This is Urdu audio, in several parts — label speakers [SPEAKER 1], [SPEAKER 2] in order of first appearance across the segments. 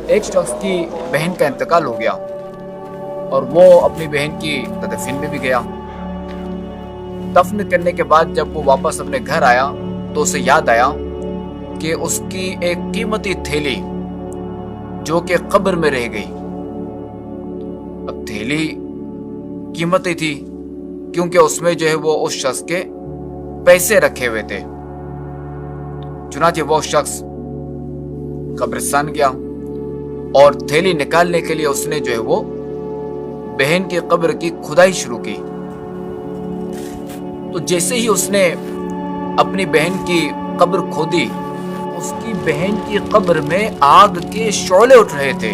[SPEAKER 1] ایک شخص کی بہن کا انتقال ہو گیا اور وہ اپنی بہن کی تدفین میں بھی گیا۔ دفن کرنے کے بعد جب وہ واپس اپنے گھر آیا تو اسے یاد آیا کہ اس کی ایک قیمتی تھیلی جو کہ قبر میں رہ گئی۔ اب تھیلی قیمتی تھی کیونکہ اس میں جو ہے وہ اس شخص کے پیسے رکھے ہوئے تھے۔ چنانچہ وہ شخص قبرستان گیا اور تھیلی نکالنے کے لیے اس نے جو ہے وہ بہن کی قبر کی کھدائی شروع کی۔ تو جیسے ہی اس نے اپنی بہن کی قبر کھودی، اس کی بہن کی قبر میں آگ کے شعلے اٹھ رہے تھے۔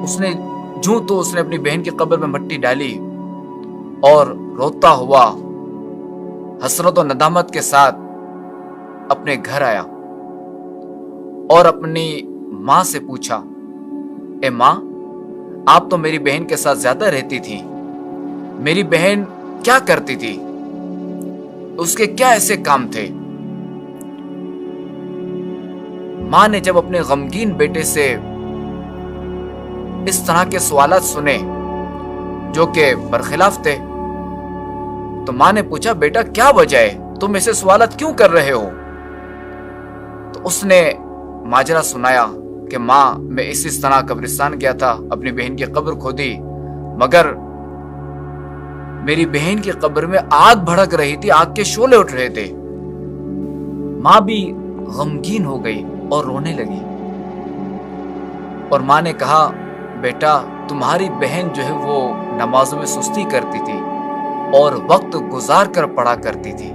[SPEAKER 1] اس نے اپنی بہن کی قبر میں مٹی ڈالی اور روتا ہوا حسرت و ندامت کے ساتھ اپنے گھر آیا اور اپنی ماں سے پوچھا، اے ماں، آپ تو میری بہن کے ساتھ زیادہ رہتی تھی، میری بہن کیا کرتی تھی، اس کے کیا ایسے کام تھے؟ ماں نے جب اپنے غمگین بیٹے سے اس طرح کے سوالات سنے جو کہ برخلاف تھے تو ماں نے پوچھا، بیٹا کیا وجہ ہے، تم ایسے سوالات کیوں کر رہے ہو؟ تو اس نے ماجرا سنایا کہ ماں، میں اس طرح قبرستان گیا تھا، اپنی بہن کی قبر کھودی، مگر میری بہن کی قبر میں آگ بھڑک رہی تھی، آگ کے شعلے اٹھ رہے تھے۔ ماں بھی غمگین ہو گئی اور رونے لگی اور ماں نے کہا، بیٹا تمہاری بہن جو ہے وہ نمازوں میں سستی کرتی تھی اور وقت گزار کر پڑھا کرتی تھی۔